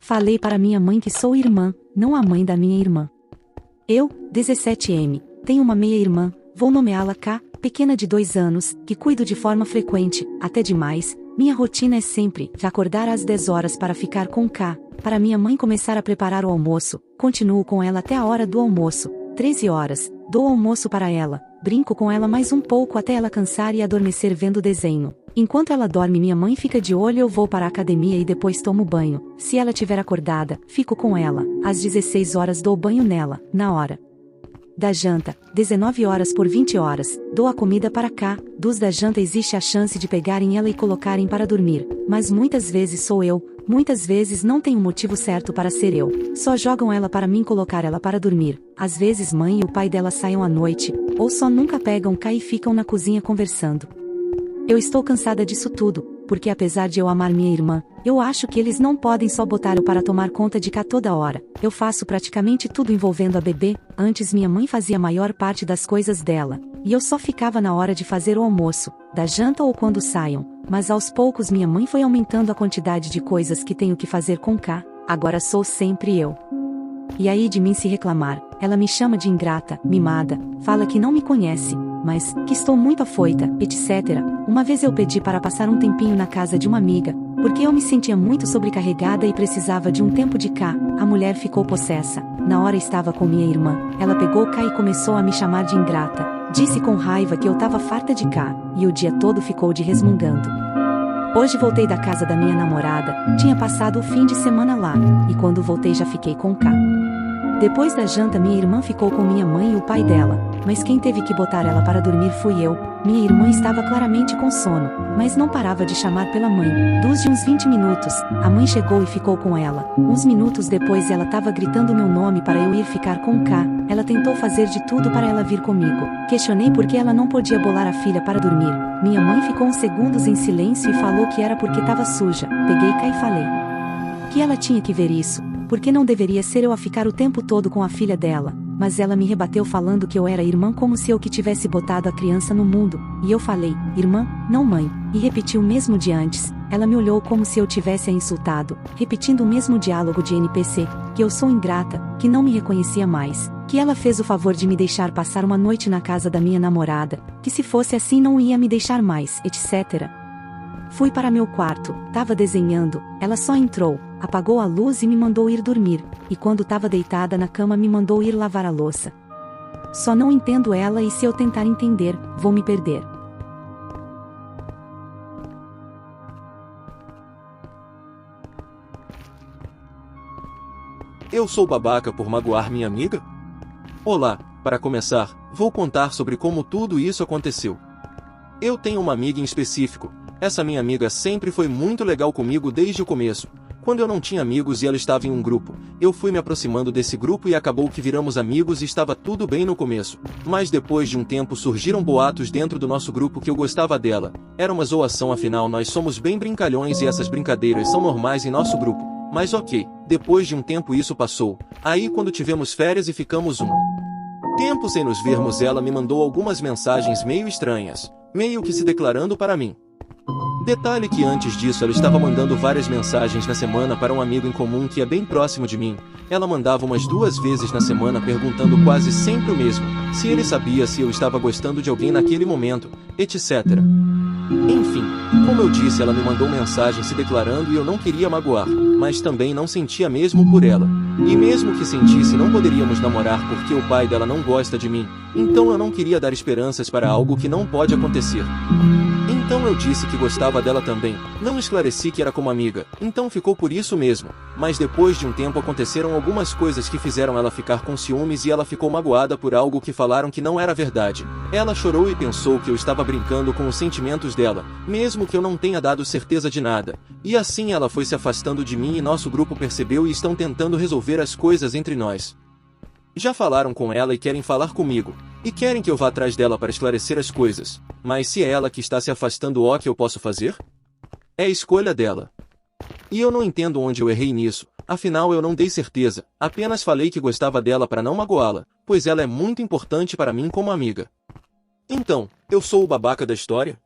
Falei para minha mãe que sou irmã, não a mãe da minha irmã. Eu, 17M, tenho uma meia-irmã, vou nomeá-la K, pequena de 2 anos, que cuido de forma frequente, até demais. Minha rotina é sempre de acordar às 10 horas para ficar com K, para minha mãe começar a preparar o almoço, continuo com ela até a hora do almoço, 13 horas, dou almoço para ela, brinco com ela mais um pouco até ela cansar e adormecer vendo desenho. Enquanto ela dorme minha mãe fica de olho, eu vou para a academia e depois tomo banho. Se ela estiver acordada, fico com ela. Às 16 horas dou banho nela, na hora da janta, 19 horas por 20 horas, dou a comida para cá. Dos da janta existe a chance de pegarem ela e colocarem para dormir, mas muitas vezes sou eu, muitas vezes não tem um motivo certo para ser eu, só jogam ela para mim colocar ela para dormir. Às vezes mãe e o pai dela saiam à noite, ou só nunca pegam cá e ficam na cozinha conversando. Eu estou cansada disso tudo, porque apesar de eu amar minha irmã, eu acho que eles não podem só botar eu para tomar conta de cá toda hora. Eu faço praticamente tudo envolvendo a bebê. Antes minha mãe fazia a maior parte das coisas dela, e eu só ficava na hora de fazer o almoço, da janta ou quando saiam, mas aos poucos minha mãe foi aumentando a quantidade de coisas que tenho que fazer com cá, agora sou sempre eu. E aí de mim se reclamar, ela me chama de ingrata, mimada, fala que não me conhece, mas que estou muito afoita, etc. Uma vez eu pedi para passar um tempinho na casa de uma amiga, porque eu me sentia muito sobrecarregada e precisava de um tempo de cá. A mulher ficou possessa. Na hora estava com minha irmã, ela pegou cá e começou a me chamar de ingrata. Disse com raiva que eu tava farta de cá, e o dia todo ficou de resmungando. Hoje voltei da casa da minha namorada, tinha passado o fim de semana lá, e quando voltei já fiquei com cá. Depois da janta minha irmã ficou com minha mãe e o pai dela, mas quem teve que botar ela para dormir fui eu. Minha irmã estava claramente com sono, mas não parava de chamar pela mãe. De uns 20 minutos, a mãe chegou e ficou com ela. Uns minutos depois ela estava gritando meu nome para eu ir ficar com K. Ela tentou fazer de tudo para ela vir comigo. Questionei por que ela não podia bolar a filha para dormir. Minha mãe ficou uns segundos em silêncio e falou que era porque estava suja. Peguei K e falei que ela tinha que ver isso, porque não deveria ser eu a ficar o tempo todo com a filha dela. Mas ela me rebateu falando que eu era irmã como se eu que tivesse botado a criança no mundo, e eu falei, irmã, não mãe, e repeti o mesmo de antes. Ela me olhou como se eu tivesse a insultado, repetindo o mesmo diálogo de NPC, que eu sou ingrata, que não me reconhecia mais, que ela fez o favor de me deixar passar uma noite na casa da minha namorada, que se fosse assim não ia me deixar mais, etc. Fui para meu quarto, tava desenhando, ela só entrou, apagou a luz e me mandou ir dormir, e quando tava deitada na cama me mandou ir lavar a louça. Só não entendo ela e se eu tentar entender, vou me perder. Eu sou babaca por magoar minha amiga? Olá, para começar, vou contar sobre como tudo isso aconteceu. Eu tenho uma amiga em específico. Essa minha amiga sempre foi muito legal comigo desde o começo. Quando eu não tinha amigos e ela estava em um grupo, eu fui me aproximando desse grupo e acabou que viramos amigos e estava tudo bem no começo. Mas depois de um tempo surgiram boatos dentro do nosso grupo que eu gostava dela. Era uma zoação, afinal nós somos bem brincalhões e essas brincadeiras são normais em nosso grupo. Mas ok, depois de um tempo isso passou. Aí quando tivemos férias e ficamos um tempo sem nos vermos, ela me mandou algumas mensagens meio estranhas, meio que se declarando para mim. Detalhe que antes disso ela estava mandando várias mensagens na semana para um amigo em comum que é bem próximo de mim. Ela mandava umas 2 vezes na semana perguntando quase sempre o mesmo, se ele sabia se eu estava gostando de alguém naquele momento, etc. Enfim, como eu disse, ela me mandou mensagem se declarando e eu não queria magoar, mas também não sentia mesmo por ela. E mesmo que sentisse, não poderíamos namorar porque o pai dela não gosta de mim, então eu não queria dar esperanças para algo que não pode acontecer. Então eu disse que gostava dela também, não esclareci que era como amiga, então ficou por isso mesmo. Mas depois de um tempo aconteceram algumas coisas que fizeram ela ficar com ciúmes e ela ficou magoada por algo que falaram que não era verdade. Ela chorou e pensou que eu estava brincando com os sentimentos dela, mesmo que eu não tenha dado certeza de nada. E assim ela foi se afastando de mim e nosso grupo percebeu e estão tentando resolver as coisas entre nós. Já falaram com ela e querem falar comigo. E querem que eu vá atrás dela para esclarecer as coisas. Mas se é ela que está se afastando, o que eu posso fazer? É a escolha dela. E eu não entendo onde eu errei nisso. Afinal eu não dei certeza. Apenas falei que gostava dela para não magoá-la, pois ela é muito importante para mim como amiga. Então, eu sou o babaca da história?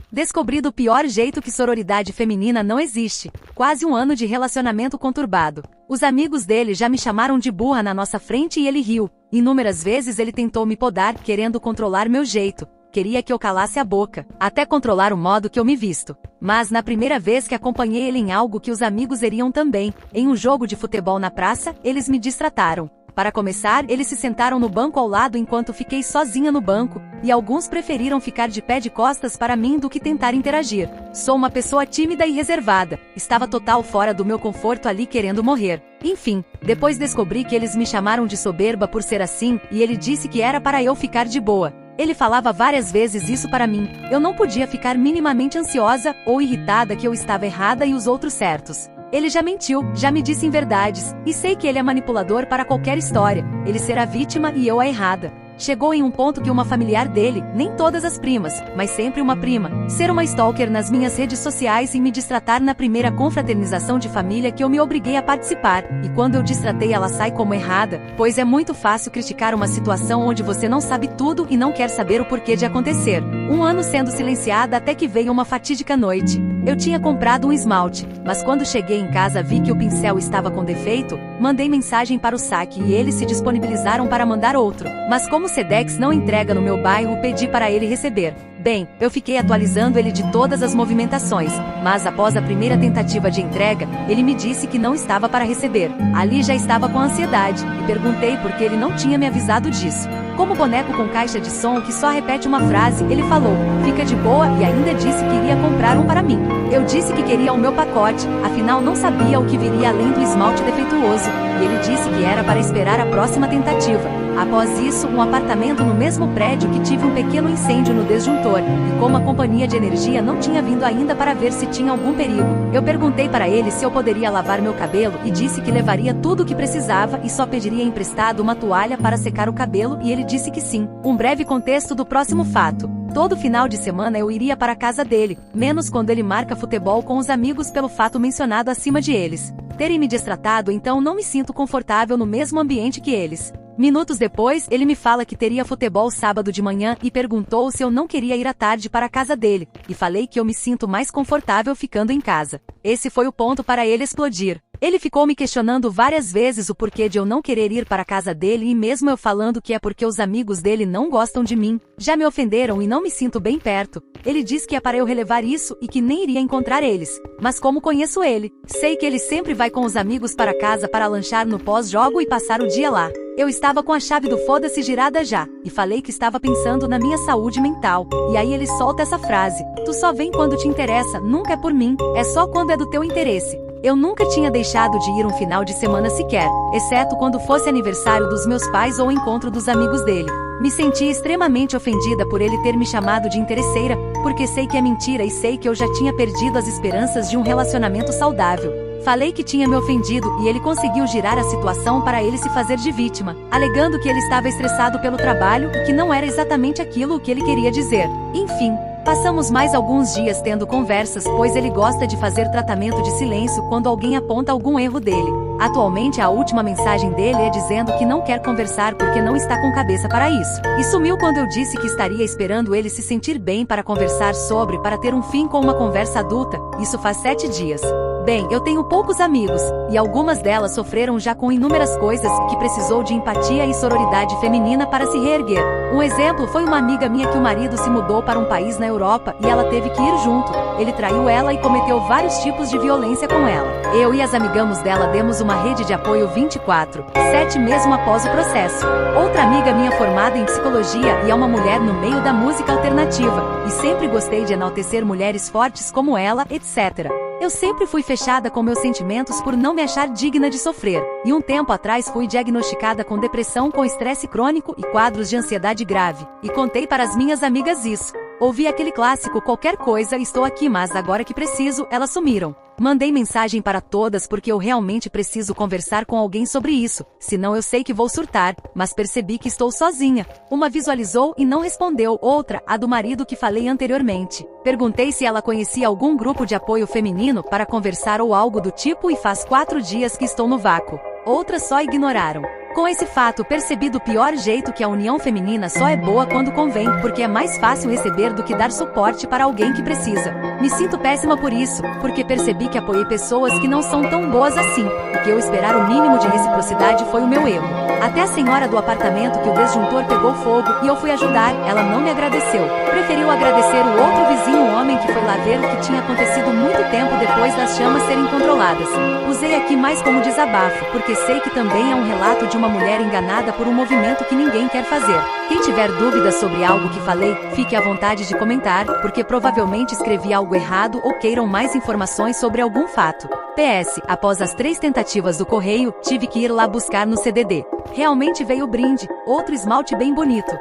Descobri do pior jeito que sororidade feminina não existe. Quase um ano de relacionamento conturbado. Os amigos dele já me chamaram de burra na nossa frente e ele riu. Inúmeras vezes ele tentou me podar, querendo controlar meu jeito. Queria que eu calasse a boca, até controlar o modo que eu me visto. Mas na primeira vez que acompanhei ele em algo que os amigos iriam também, em um jogo de futebol na praça, eles me distrataram. Para começar, eles se sentaram no banco ao lado enquanto fiquei sozinha no banco, e alguns preferiram ficar de pé de costas para mim do que tentar interagir. Sou uma pessoa tímida e reservada, estava total fora do meu conforto ali querendo morrer. Enfim, depois descobri que eles me chamaram de soberba por ser assim, e ele disse que era para eu ficar de boa. Ele falava várias vezes isso para mim. Eu não podia ficar minimamente ansiosa ou irritada que eu estava errada e os outros certos. Ele já mentiu, já me disse inverdades, e sei que ele é manipulador para qualquer história. Ele será vítima e eu a errada. Chegou em um ponto que uma familiar dele, nem todas as primas, mas sempre uma prima, ser uma stalker nas minhas redes sociais e me distratar na primeira confraternização de família que eu me obriguei a participar, e quando eu distratei ela sai como errada, pois é muito fácil criticar uma situação onde você não sabe tudo e não quer saber o porquê de acontecer. Um ano sendo silenciada até que veio uma fatídica noite. Eu tinha comprado um esmalte, mas quando cheguei em casa vi que o pincel estava com defeito, mandei mensagem para o saque e eles se disponibilizaram para mandar outro, mas como o Sedex não entrega no meu bairro, pedi para ele receber. Bem, eu fiquei atualizando ele de todas as movimentações, mas após a primeira tentativa de entrega, ele me disse que não estava para receber. Ali já estava com ansiedade, e perguntei por que ele não tinha me avisado disso. Como boneco com caixa de som que só repete uma frase, ele falou, fica de boa, e ainda disse que iria comprar um para mim. Eu disse que queria o meu pacote, afinal não sabia o que viria além do esmalte defeituoso, e ele disse que era para esperar a próxima tentativa. Após isso, um apartamento no mesmo prédio que tive um pequeno incêndio no disjuntor, e como a companhia de energia não tinha vindo ainda para ver se tinha algum perigo, eu perguntei para ele se eu poderia lavar meu cabelo e disse que levaria tudo o que precisava e só pediria emprestado uma toalha para secar o cabelo e ele disse que sim. Um breve contexto do próximo fato. Todo final de semana eu iria para a casa dele, menos quando ele marca futebol com os amigos pelo fato mencionado acima de eles terem me destratado, então não me sinto confortável no mesmo ambiente que eles. Minutos depois, ele me fala que teria futebol sábado de manhã e perguntou se eu não queria ir à tarde para a casa dele, e falei que eu me sinto mais confortável ficando em casa. Esse foi o ponto para ele explodir. Ele ficou me questionando várias vezes o porquê de eu não querer ir para a casa dele e mesmo eu falando que é porque os amigos dele não gostam de mim, já me ofenderam e não me sinto bem perto. Ele disse que é para eu relevar isso e que nem iria encontrar eles. Mas como conheço ele, sei que ele sempre vai com os amigos para casa para lanchar no pós-jogo e passar o dia lá. Eu estava com a chave do foda-se girada já, e falei que estava pensando na minha saúde mental. E aí ele solta essa frase, tu só vem quando te interessa, nunca é por mim, é só quando é do teu interesse. Eu nunca tinha deixado de ir um final de semana sequer, exceto quando fosse aniversário dos meus pais ou encontro dos amigos dele. Me senti extremamente ofendida por ele ter me chamado de interesseira, porque sei que é mentira e sei que eu já tinha perdido as esperanças de um relacionamento saudável. Falei que tinha me ofendido e ele conseguiu girar a situação para ele se fazer de vítima, alegando que ele estava estressado pelo trabalho e que não era exatamente aquilo o que ele queria dizer. Enfim, passamos mais alguns dias tendo conversas, pois ele gosta de fazer tratamento de silêncio quando alguém aponta algum erro dele. Atualmente a última mensagem dele é dizendo que não quer conversar porque não está com cabeça para isso. E sumiu quando eu disse que estaria esperando ele se sentir bem para conversar sobre para ter um fim com uma conversa adulta. Isso faz 7 dias. Bem, eu tenho poucos amigos, e algumas delas sofreram já com inúmeras coisas que precisou de empatia e sororidade feminina para se reerguer. Um exemplo foi uma amiga minha que o marido se mudou para um país na Europa e ela teve que ir junto. Ele traiu ela e cometeu vários tipos de violência com ela. Eu e as amigamos dela demos uma rede de apoio 24/7 mesmo após o processo. Outra amiga minha formada em psicologia e é uma mulher no meio da música alternativa, e sempre gostei de enaltecer mulheres fortes como ela, etc. Eu sempre fui fechada com meus sentimentos por não me achar digna de sofrer, e um tempo atrás fui diagnosticada com depressão com estresse crônico e quadros de ansiedade grave, e contei para as minhas amigas isso. Ouvi aquele clássico qualquer coisa estou aqui mas agora que preciso, elas sumiram. Mandei mensagem para todas porque eu realmente preciso conversar com alguém sobre isso, senão eu sei que vou surtar, mas percebi que estou sozinha. Uma visualizou e não respondeu, outra, a do marido que falei anteriormente. Perguntei se ela conhecia algum grupo de apoio feminino para conversar ou algo do tipo e faz 4 dias que estou no vácuo. Outras só ignoraram. Com esse fato, percebi do pior jeito que a união feminina só é boa quando convém, porque é mais fácil receber do que dar suporte para alguém que precisa. Me sinto péssima por isso, porque percebi que apoiei pessoas que não são tão boas assim, e que eu esperar o mínimo de reciprocidade foi o meu erro. Até a senhora do apartamento que o desjuntor pegou fogo e eu fui ajudar, ela não me agradeceu. Preferiu agradecer o outro vizinho, o homem que foi lá ver o que tinha acontecido muito tempo depois das chamas serem controladas. Usei aqui mais como desabafo, porque sei que também é um relato de uma mulher enganada por um movimento que ninguém quer fazer. Quem tiver dúvidas sobre algo que falei, fique à vontade de comentar, porque provavelmente escrevi algo errado ou queiram mais informações sobre algum fato. PS, após as 3 tentativas do correio, tive que ir lá buscar no CDD. Realmente veio o brinde, outro esmalte bem bonito.